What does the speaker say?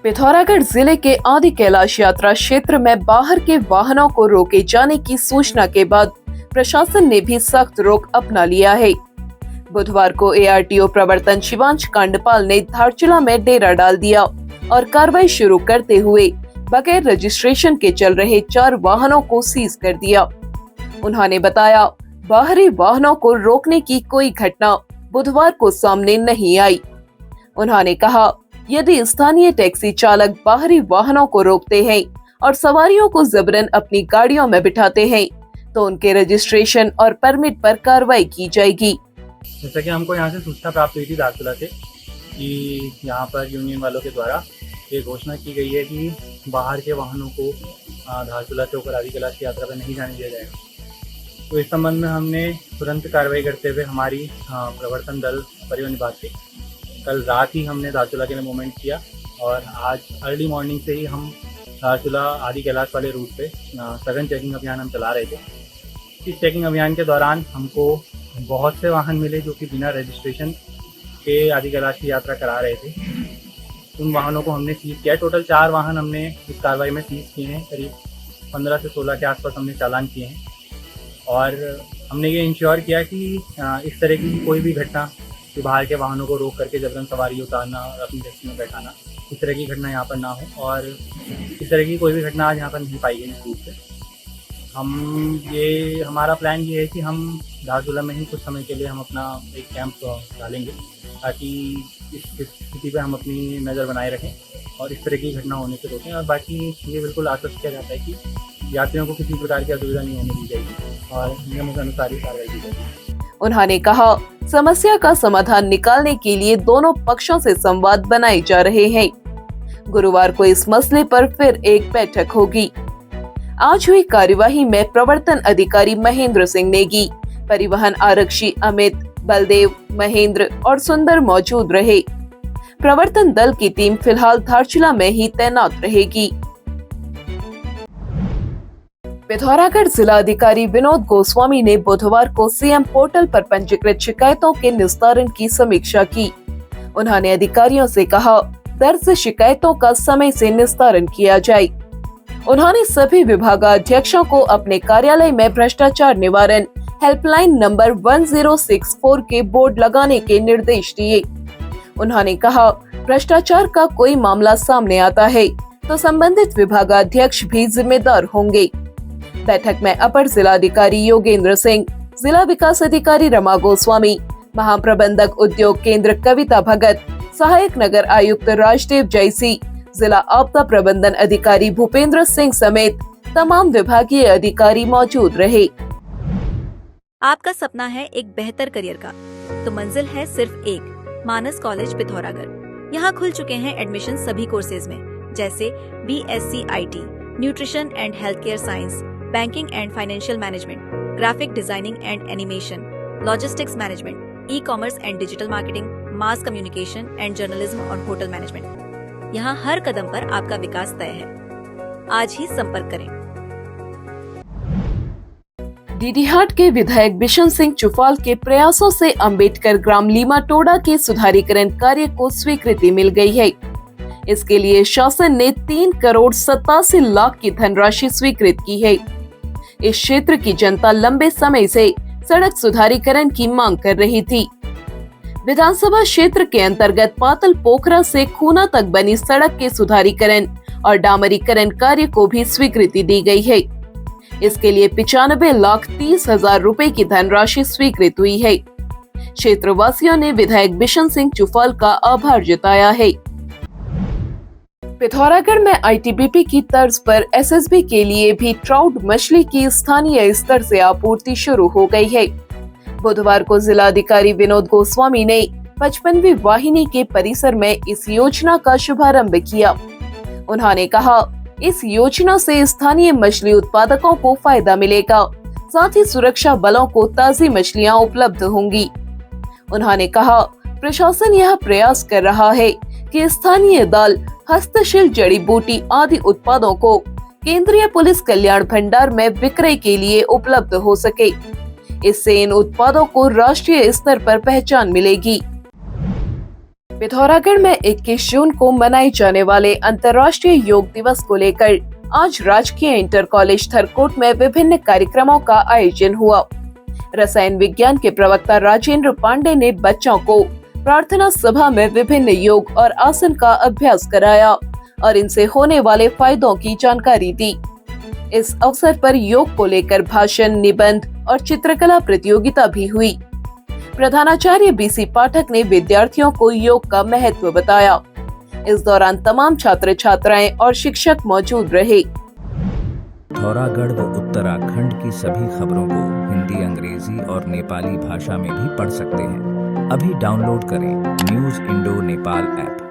पिथौरागढ़ जिले के आदि कैलाश यात्रा क्षेत्र में बाहर के वाहनों को रोके जाने की सूचना के बाद प्रशासन ने भी सख्त रोक अपना लिया है। बुधवार को एआरटीओ प्रवर्तन शिवांश कांडपाल ने धारचूला में डेरा डाल दिया और कार्रवाई शुरू करते हुए बगैर रजिस्ट्रेशन के चल रहे 4 वाहनों को सीज कर दिया। उन्होंने बताया, बाहरी वाहनों को रोकने की कोई घटना बुधवार को सामने नहीं आई। उन्होंने कहा, यदि स्थानीय टैक्सी चालक बाहरी वाहनों को रोकते हैं और सवारियों को जबरन अपनी गाड़ियों में बिठाते हैं तो उनके रजिस्ट्रेशन और परमिट पर कार्रवाई की जाएगी। जैसा कि हमको यहाँ से सूचना प्राप्त हुई थी धारचूला से कि यहाँ पर यूनियन वालों के द्वारा ये घोषणा की गई है कि बाहर के वाहनों को धारचूला से होकर आदि कैलाश की यात्रा पर नहीं जाने दिया जाएगा। तो इस संबंध में हमने तुरंत कार्रवाई करते हुए हमारी प्रवर्तन दल परिवहन विभाग से कल रात ही हमने धारचूला के लिए मूवमेंट किया और आज अर्ली मॉर्निंग से ही हम धारचूला आदि कैलाश वाले रूट पे सघन चेकिंग अभियान हम चला रहे थे। इस चेकिंग अभियान के दौरान हमको बहुत से वाहन मिले जो कि बिना रजिस्ट्रेशन के आदि कैलाश की यात्रा करा रहे थे। उन वाहनों को हमने सीज किया। टोटल 4 वाहन हमने इस कार्रवाई में सीज किए हैं। करीब 15 से 16 के आसपास हमने चालान किए हैं और हमने ये इंश्योर किया कि इस तरह की कोई भी घटना कि बाहर के वाहनों को रोक करके जबरन सवारी उतारना और अपनी टैक्सी में बैठाना, इस तरह की घटना यहाँ पर ना हो और इस तरह की कोई भी घटना आज यहाँ पर नहीं पाई गई इस रूट से। हमारा प्लान ये है कि हम धारचूला में ही कुछ समय के लिए हम अपना एक कैंप डालेंगे ताकि इस स्थिति पे हम अपनी नज़र बनाए रखें और इस तरह की घटना होने से रोकें। और बाकी ये बिल्कुल आश्वस्त किया जाता है कि यात्रियों को किसी प्रकार की असुविधा नहीं होने दी जाएगी और नियमों के अनुसार ही कार्रवाई की जाएगी। उन्होंने कहा, समस्या का समाधान निकालने के लिए दोनों पक्षों से संवाद बनाए जा रहे हैं। गुरुवार को इस मसले पर फिर एक बैठक होगी। आज हुई कार्यवाही में प्रवर्तन अधिकारी महेंद्र सिंह नेगी, परिवहन आरक्षी अमित, बलदेव, महेंद्र और सुंदर मौजूद रहे। प्रवर्तन दल की टीम फिलहाल धारचूला में ही तैनात रहेगी। पिथौरागढ़ जिला अधिकारी विनोद गोस्वामी ने बुधवार को सीएम पोर्टल पर पंजीकृत शिकायतों के निस्तारण की समीक्षा की। उन्होंने अधिकारियों से कहा, दर्ज शिकायतों का समय से निस्तारण किया जाए। उन्होंने सभी विभागाध्यक्षों को अपने कार्यालय में भ्रष्टाचार निवारण हेल्पलाइन नंबर 1064 के बोर्ड लगाने के निर्देश दिए। उन्होंने कहा, भ्रष्टाचार का कोई मामला सामने आता है तो संबंधित विभागाध्यक्ष भी जिम्मेदार होंगे। बैठक में अपर जिलाधिकारी योगेंद्र सिंह, जिला विकास अधिकारी रमा गोस्वामी, महाप्रबंधक उद्योग केंद्र कविता भगत, सहायक नगर आयुक्त राजदेव जैसी, जिला आपदा प्रबंधन अधिकारी भूपेंद्र सिंह समेत तमाम विभागीय अधिकारी मौजूद रहे। आपका सपना है एक बेहतर करियर का, तो मंजिल है सिर्फ एक, मानस कॉलेज पिथौरागढ़। यहाँ खुल चुके हैं एडमिशन सभी कोर्सेज में, जैसे BSc IT, nutrition and health care science, banking and financial management, graphic designing and animation, logistics management, e-commerce and digital marketing, mass communication and journalism और होटल मैनेजमेंट। यहाँ हर कदम पर आपका विकास तय है। आज ही संपर्क करें। डीडीहाट के विधायक बिशन सिंह चुफाल के प्रयासों से अंबेडकर ग्राम लीमाटोड़ा के सुधारीकरण कार्य को स्वीकृति मिल गई है। इसके लिए शासन ने 3 करोड़ 87 लाख की धनराशि स्वीकृत की है। इस क्षेत्र की जनता लंबे समय से सड़क सुधारीकरण की मांग कर रही थी। विधानसभा क्षेत्र के अंतर्गत पातल पोखरा से खूना तक बनी सड़क के सुधारीकरण और डामरीकरण कार्य को भी स्वीकृति दी गई है। इसके लिए 95,30,000 रुपए की धनराशि स्वीकृत हुई है। क्षेत्रवासियों ने विधायक बिशन सिंह चुफाल का आभार जताया है। पिथौरागढ़ में ITBP की तर्ज पर SSB के लिए भी ट्राउट मछली की स्थानीय स्तर से आपूर्ति शुरू हो गई है। बुधवार को जिलाधिकारी विनोद गोस्वामी ने 55वीं वाहिनी के परिसर में इस योजना का शुभारंभ किया। उन्होंने कहा, इस योजना से स्थानीय मछली उत्पादकों को फायदा मिलेगा, साथ ही सुरक्षा बलों को ताजी मछलियां उपलब्ध होंगी। उन्होंने कहा, प्रशासन यह प्रयास कर रहा है कि स्थानीय दाल, हस्तशिल्प, जड़ी बूटी आदि उत्पादों को केंद्रीय पुलिस कल्याण भंडार में विक्रय के लिए उपलब्ध हो सके। इससे इन उत्पादों को राष्ट्रीय स्तर पर पहचान मिलेगी। पिथौरागढ़ में 21 जून को मनाए जाने वाले अंतर्राष्ट्रीय योग दिवस को लेकर आज राजकीय इंटर कॉलेज थरकोट में विभिन्न कार्यक्रमों का आयोजन हुआ। रसायन विज्ञान के प्रवक्ता राजेंद्र पांडे ने बच्चों को प्रार्थना सभा में विभिन्न योग और आसन का अभ्यास कराया और इनसे होने वाले फायदों की जानकारी दी। इस अवसर पर योग को लेकर भाषण, निबंध और चित्रकला प्रतियोगिता भी हुई। प्रधानाचार्य बीसी पाठक ने विद्यार्थियों को योग का महत्व बताया। इस दौरान तमाम छात्र छात्राएं और शिक्षक मौजूद रहे। पिथौरागढ़ व उत्तराखंड की सभी खबरों को हिंदी, अंग्रेजी और नेपाली भाषा में भी पढ़ सकते हैं। अभी डाउनलोड करें न्यूज़ इंडो नेपाल ऐप।